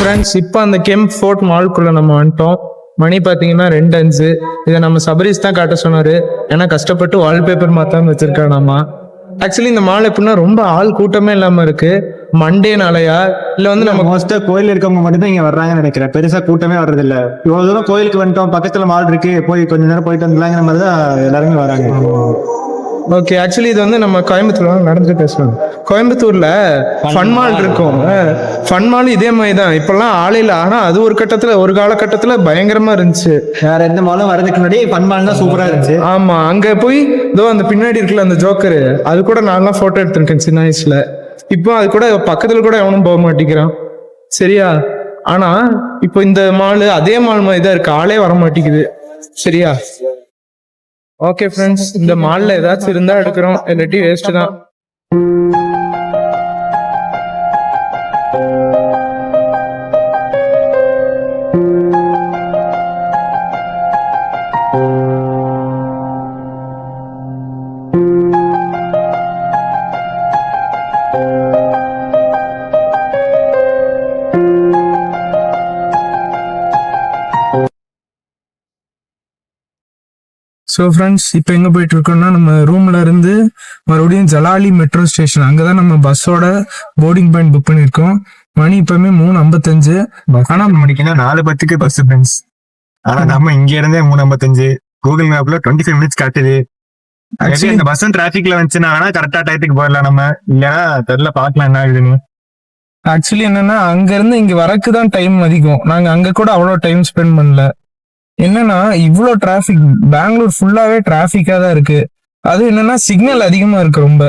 Friends, இப்போ அந்த கெம்ப் fort மால்குள்ள நம்ம வந்துட்டோம். மணி பார்த்தீங்கன்னா 2:05. இதை நம்ம சபரிஸ் தான் காட்ட சொன்னாரு. ஏன்னா கஷ்டப்பட்டு வால்பேப்பர் மாத்தாம வச்சிருக்கானாமா. ஆக்சுவலி இந்த மால் எப்படின்னா ரொம்ப ஆள் கூட்டமே இல்லாம இருக்கு. மண்டேனாலயா இல்ல வந்து நம்ம மோஸ்டா கோயில் இருக்கவங்க மட்டும் தான் இங்க வர்றாங்கன்னு நினைக்கிறேன். பெருசா கூட்டமே வர்றது இல்ல. இவ்வளவு தூரம் கோயிலுக்கு வந்துட்டோம், பக்கத்துல மால் இருக்கு, போய் கொஞ்ச நேரம் போயிட்டு வந்துலாங்கிற மாதிரி தான் எல்லாருமே வராங்க. ஓகே, ஆக்சுவலி இது வந்து நம்ம கோயம்புத்தூர்ல நடந்து பேசுறோம். கோயம்புத்தூர்ல ஃபன் மால் இருக்கும். ஃபன் மால் இதே மாதிரி தான் இப்பெல்லாம் ஆளையில. ஆனா அது ஒரு காலகட்டத்துல பயங்கரமா இருந்துச்சு. வேற எந்த மாலும் வரதுக்கு முன்னாடி ஃபன் மால் தான் சூப்பரா இருந்துச்சு. ஆமா, அங்க போய் இதோ அந்த பின்னாடி இருக்குல்ல அந்த ஜோக்கரு, அது கூட நான்லாம் போட்டோ எடுத்திருக்கேன் சின்ன வயசுல. இப்போ அது கூட பக்கத்துல கூட எவனும் போக மாட்டேங்கிறான். சரியா? ஆனா இப்போ இந்த மால் அதே மால் மாதிரி தான் இருக்கு, ஆளே வர மாட்டேங்குது. சரியா? ஓகே ஃப்ரெண்ட்ஸ், இந்த மால்ல ஏதாச்சும் இருந்தா எடுக்கிறோம், இல்லாட்டி வேஸ்ட் தான். ஸோ ஃப்ரெண்ட்ஸ், இப்போ எங்கே போயிட்டு இருக்கோம்னா நம்ம ரூம்ல இருந்து மறுபடியும் ஜலாலி மெட்ரோ ஸ்டேஷன், அங்கதான் நம்ம பஸ்ஸோட போர்டிங் பாயிண்ட் புக் பண்ணியிருக்கோம். மணி இப்பவுமே 3:55. ஆனா மணிக்குன்னா 4:10 பஸ் ஃப்ரெண்ட்ஸ். ஆனா நம்ம இங்க இருந்தே 3:55. கூகுள் மேப்ல 25 மினிட்ஸ் காட்டுது. இந்த பஸ் டிராபிக்ல வந்துச்சுன்னா கரெக்டா டயத்துக்கு போயிடலாம். நம்ம இல்லைன்னா தெரியல, பாக்கலாம் என்ன ஆகுதுன்னு. ஆக்சுவலி என்னன்னா அங்க இருந்து இங்க வரக்குதான் டைம் அதிகம். நாங்க அங்க கூட அவ்வளவு டைம் ஸ்பெண்ட் பண்ணல. என்னன்னா இவ்வளோ டிராபிக், பெங்களூர் ஃபுல்லாவே டிராபிக்கா தான் இருக்கு. அது என்னன்னா சிக்னல் அதிகமா இருக்கு ரொம்ப.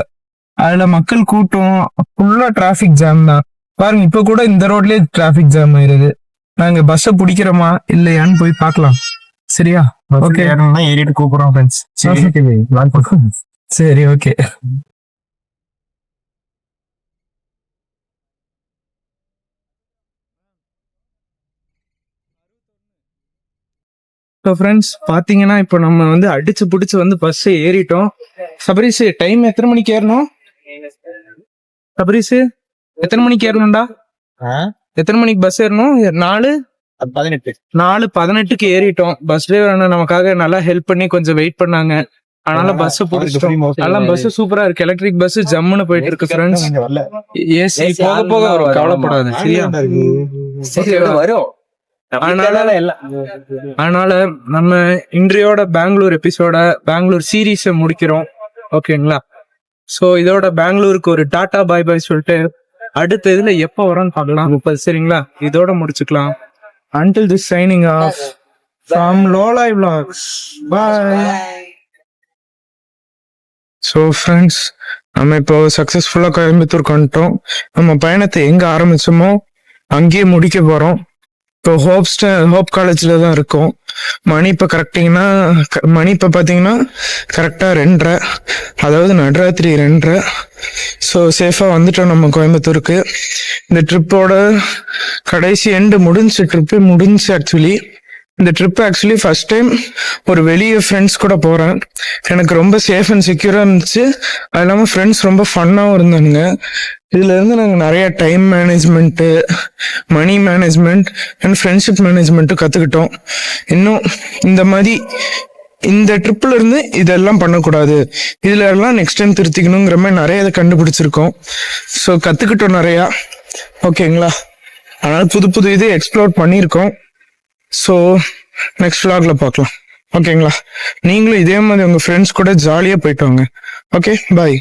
அதுல மக்கள் கூட்டம், ஃபுல்லா டிராபிக் ஜாம் தான். பாருங்க, இப்ப கூட இந்த ரோட்லயே டிராபிக் ஜாம் ஆயிருது. நாங்க பஸ்ஸை பிடிக்கிறோமா இல்லையான்னு போய் பார்க்கலாம். சரியா? ஓகே, ஏறிட்டு கூப்பிடுறோம் ஃப்ரெண்ட்ஸ். சரி, ஓகே. ஸோ ஃப்ரெண்ட்ஸ், பார்த்தீங்கன்னா இப்போ நம்ம வந்து அடிச்சு பிடிச்சி வந்து பஸ் ஏறிட்டோம். சபரிஸ், டைம் எத்தனை மணிக்கு ஏறணும்? சபரிஸ், எத்தனை மணிக்கு ஏறணும்டா? எத்தனை மணிக்கு பஸ் ஏறணும்? 4:18 ஏறிட்டோம். பஸ் டிரைவர் அண்ணா நமக்காக நல்லா ஹெல்ப் பண்ணி கொஞ்சம் வெயிட் பண்ணாங்க. அதனால பஸ் பிடிச்சிட்டோம். எல்லாம் பஸ் சூப்பரா இருக்கு. எலக்ட்ரிக் பஸ் ஜம்முன்னு போயிட்டு இருக்கு ஃப்ரெண்ட்ஸ். ஏசி போக போக வரும், கவலைப்படாது. சரியா? வரும். அதனால நம்ம இன்றையோட பெங்களூர் எபிசோட, பெங்களூர் சீரீஸை முடிக்கிறோம். ஓகேங்களா? சோ இதோட பெங்களூருக்கு ஒரு டாடா பாய் பாய் சொல்லிட்டு அடுத்த இதுல எப்ப வரோம்னு பார்க்கலாம். 30. சரிங்களா? இதோட முடிச்சுக்கலாம். Until this signing off from Lolai Vlogs. Bye. So friends, நம்ம இப்போ சக்சஸ்ஃபுல்லா கோயம்புத்தூருக்கு வந்துட்டோம். நம்ம பயணத்தை எங்க ஆரம்பிச்சோமோ அங்கேயே முடிக்க போறோம். இப்போ ஹோப் காலேஜ்ல தான் இருக்கோம். மணி இப்போ பார்த்தீங்கன்னா கரெக்டாக 2:30, அதாவது நடுராத்திரி 2:30. ஸோ சேஃபாக வந்துட்டோம் நம்ம கோயம்புத்தூருக்கு. இந்த ட்ரிப்போட கடைசி ட்ரிப்பு முடிஞ்சு. ஆக்சுவலி இந்த ட்ரிப் ஃபர்ஸ்ட் டைம் ஒரு வெளியே ஃப்ரெண்ட்ஸ் கூட போகிறேன். எனக்கு ரொம்ப சேஃப் அண்ட் செக்யூராக இருந்துச்சு. அது இல்லாமல் ஃப்ரெண்ட்ஸ் ரொம்ப ஃபன்னாகவும் இருந்தானுங்க. இதுல இருந்து நாங்கள் நிறைய time management, money management and friendship management கற்றுக்கிட்டோம். இன்னும் இந்த ட்ரிப்ல இருந்து இதெல்லாம் பண்ணக்கூடாது, இதுல எல்லாம் நெக்ஸ்ட் டைம் திருத்திக்கணுங்கிற மாதிரி நிறைய இதை கண்டுபிடிச்சிருக்கோம். ஸோ கற்றுக்கிட்டோம் நிறையா. ஓகேங்களா? அதனால புது இது எக்ஸ்ப்ளோர் பண்ணியிருக்கோம். ஸோ நெக்ஸ்ட் vlogல பார்க்கலாம். ஓகேங்களா? நீங்களும் இதே மாதிரி உங்க ஃப்ரெண்ட்ஸ் கூட ஜாலியாக போயிட்டு வாங்க. ஓகே, பாய்.